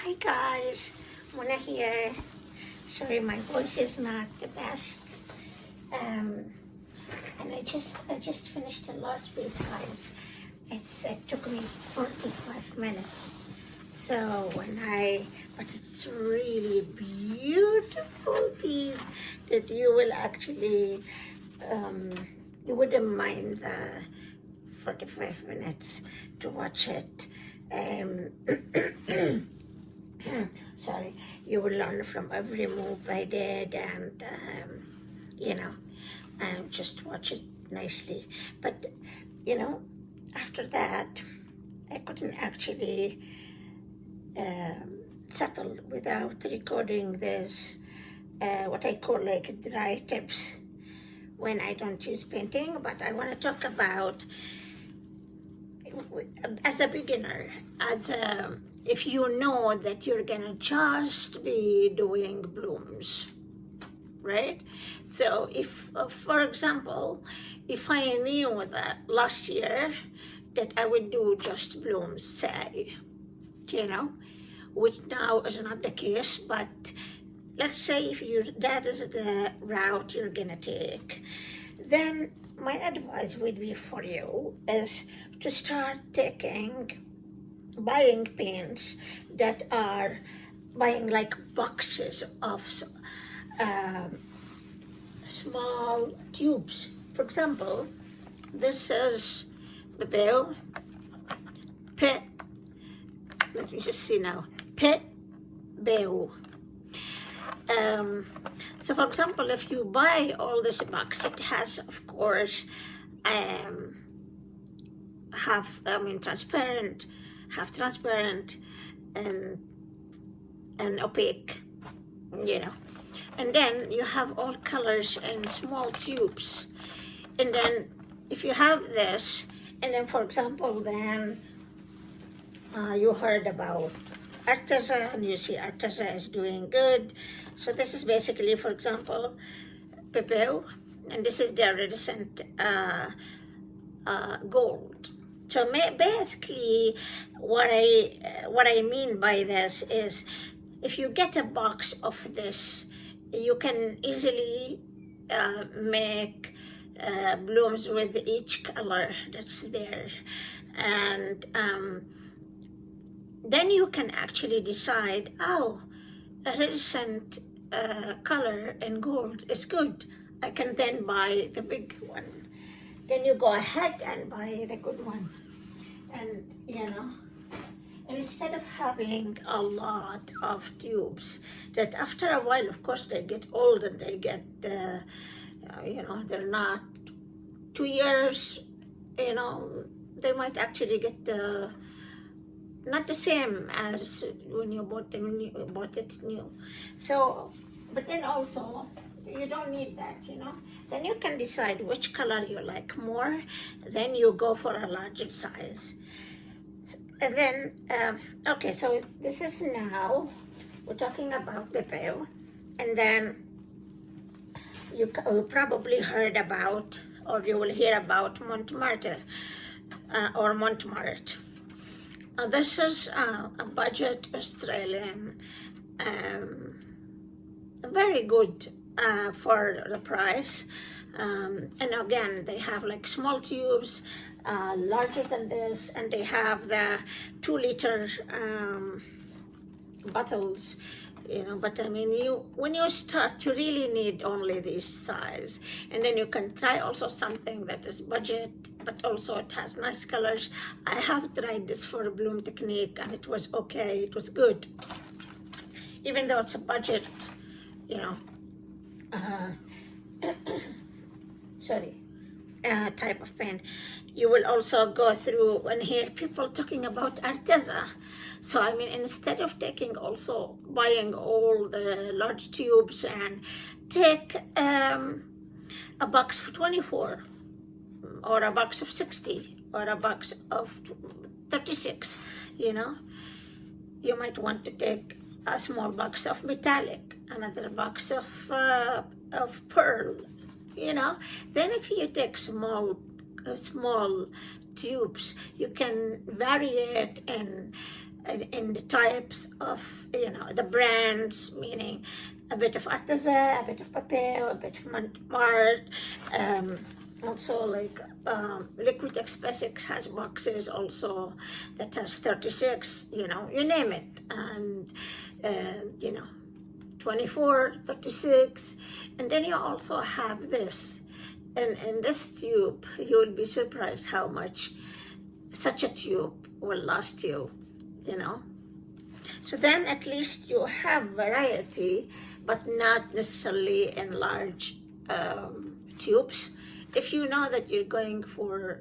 Hi guys, Mona here. Sorry, my voice is not the best. And I just finished a large piece, guys. It took me 45 minutes. So but it's really beautiful piece that you will actually, you wouldn't mind the 45 minutes to watch it. Sorry, you will learn from every move I did, and just watch it nicely. But after that, I couldn't actually settle without recording this, what I call like dry tips when I don't use painting. But I want to talk about, as a beginner, if you know that you're gonna just be doing blooms, right? So if, for example, if I knew that last year that I would do just blooms, say, which now is not the case, but let's say if that is the route you're gonna take, then my advice would be for you is to start buying paints that are buying like boxes of small tubes. For example, this is the bill, let me just see now, bill. So for example, if you buy all this box, it has, of course, transparent, half transparent, and opaque, and then you have all colors in small tubes. And then if you have this, and then for example, then you heard about Arteza, and you see Arteza is doing good. So this is basically, for example, Pepeo, and this is the iridescent gold. So basically, what I mean by this is, if you get a box of this, you can easily make blooms with each color that's there, and then you can actually decide, iridescent color and gold is good. I can then buy the big one. Then you go ahead and buy the good one. And instead of having a lot of tubes that after a while, of course, they get old and they get, they're not 2 years, they might actually get not the same as when you bought it new. So, but then also, you don't need that, Then you can decide which color you like more. Then you go for a larger size. And then, okay, so this is now, we're talking about Pepeo. And then you probably heard about, or you will hear about Montmartre, or Montmartre. This is a budget Australian, very good for the price. And again, they have like small tubes, larger than this, and they have the 2-liter bottles, but I mean, when you start, you really need only this size. And then you can try also something that is budget, but also it has nice colors. I have tried this for a bloom technique, and it was okay, it was good. Even though it's a budget, type of paint. You will also go through and hear people talking about Arteza. So I mean, instead of buying all the large tubes, and take a box of 24, or a box of 60, or a box of 36, you might want to take a small box of metallic, another box of pearl, Then if you take small tubes, you can vary it in in the types of, the brands, meaning a bit of artisan, a bit of papier, a bit of mart, also like Liquid Expressix has boxes also that has 36, you name it, and 24, 36, and then you also have this. And in this tube, you would be surprised how much such a tube will last you, So then at least you have variety, but not necessarily in large tubes. If you know that you're going for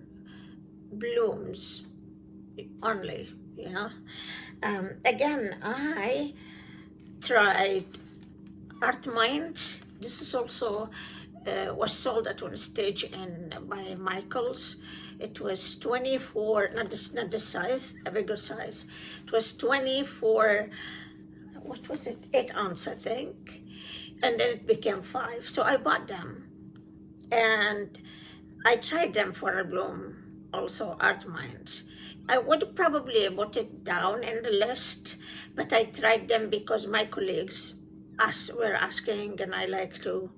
blooms only, Again, I tried Art Minds. This is also was sold at one stage by Michaels. It was 24, not the size, a bigger size. It was 24, what was it, 8 ounce, I think. And then it became 5. So I bought them. And I tried them for a bloom, also Art Minds. I would probably put it down in the list, but I tried them because my colleagues were asking, and I like to,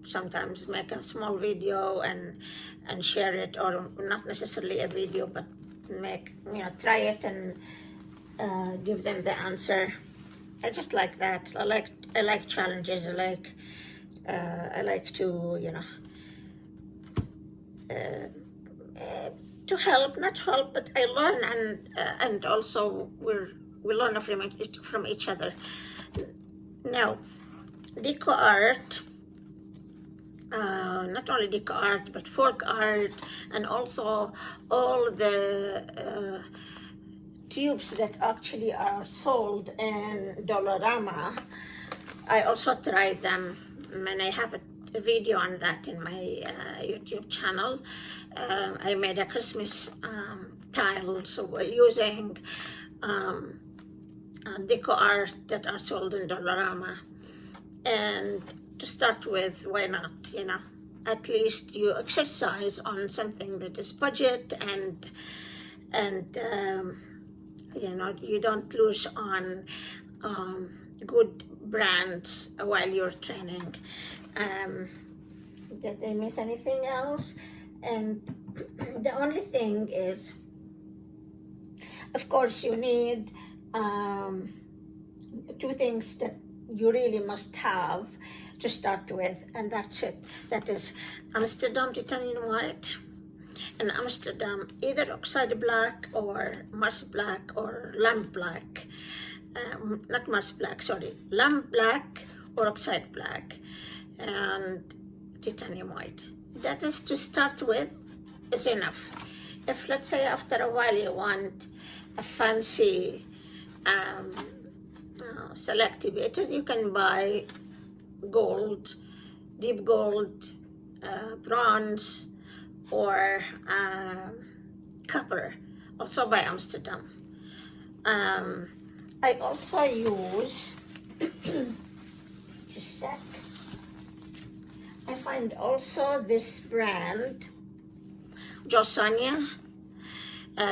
sometimes make a small video and share it, or not necessarily a video, but try it and give them the answer. I just like that. I like challenges. I like to, to help, not help, but I learn, and also we learn from each other. Now, deco art, not only deco art, but folk art, and also all the tubes that actually are sold in Dollarama. I also tried them, and I have a video on that in my YouTube channel. I made a Christmas tile, so we're using deco art that are sold in Dollarama. And to start with, why not, at least you exercise on something that is budget, and you don't lose on good brands while you're training. Did I miss anything else? And the only thing is, of course, you need 2 things that you really must have to start with, and that's it. That is Amsterdam titanium white, and Amsterdam either oxide black or Mars black or lamp black. Not Mars black, sorry, lamp black or oxide black, and titanium white. That is to start with, is enough. If, let's say, after a while you want a fancy selectivator, you can buy gold, deep gold, bronze, or copper, also by Amsterdam. I also use, just a sec, I find also this brand, Josania.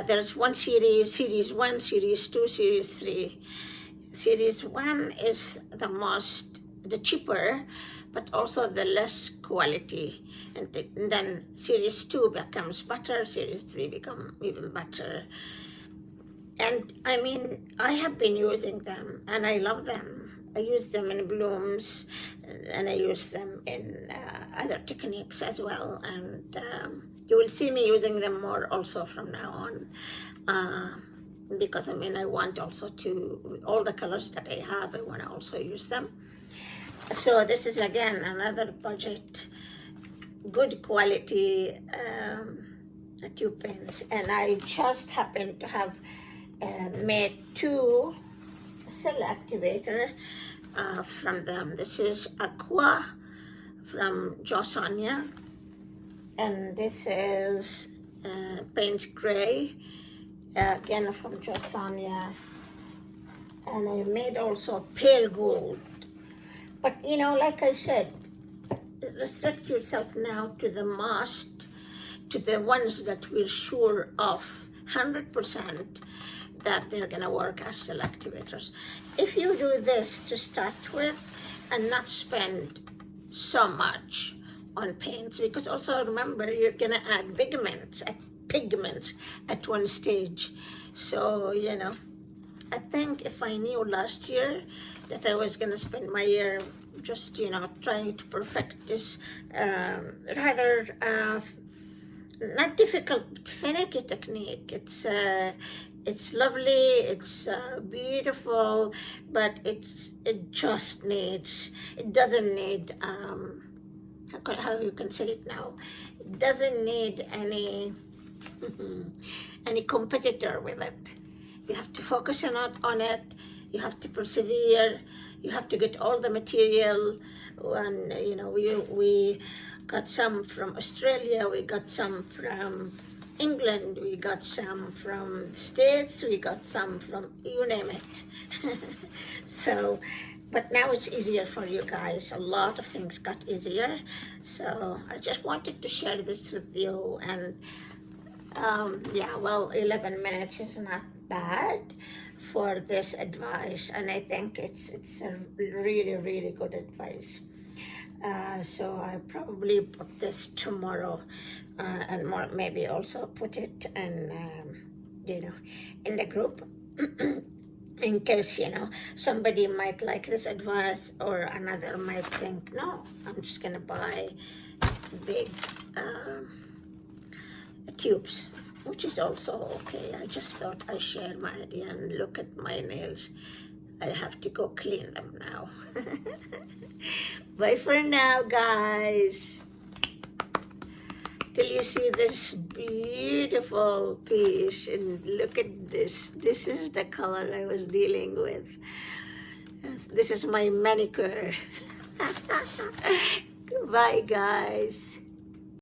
There's one series 1, series 2, series 3. Series 1 is the cheaper, but also the less quality. And then series 2 becomes better, series 3 become even better. And I mean, I have been using them and I love them. I use them in blooms, and I use them in other techniques as well. And you will see me using them more also from now on. Because I want also to, all the colors that I have, I want to also use them. So this is again another budget, good quality tube pens. And I just happen to have made 2 cell activator from them. This is Aqua from Josania, and this is Paint Gray, again from Josania. And I made also pale gold. But like I said, restrict yourself now to the ones that we're sure of 100%, that they're gonna work as cell activators. If you do this to start with and not spend so much on paints, because also remember you're gonna add pigments at one stage. So, you know, I think if I knew last year that I was gonna spend my year just, you know, trying to perfect this rather not difficult, finicky technique. It's lovely, it's beautiful, but it doesn't need how you can say it now. It doesn't need any any competitor with it. You have to focus on it. You have to persevere. You have to get all the material. And you know, we got some from Australia. We got some from England. We got some from the States. We got some from you name it. So, but now it's easier for you guys. A lot of things got easier. So I just wanted to share this with you. And yeah, well, 11 minutes is not bad for this advice, and I think it's a really good advice. So I probably put this tomorrow, and more, maybe also put it in you know, in the group in case, you know, somebody might like this advice or another might think, no, I'm just gonna buy big tubes, which is also okay. I just thought I shared my idea, and look at my nails. I have to go clean them now. Bye for now, guys. Till you see this beautiful piece, and look at this. This is the color I was dealing with. This is my manicure. Bye, guys.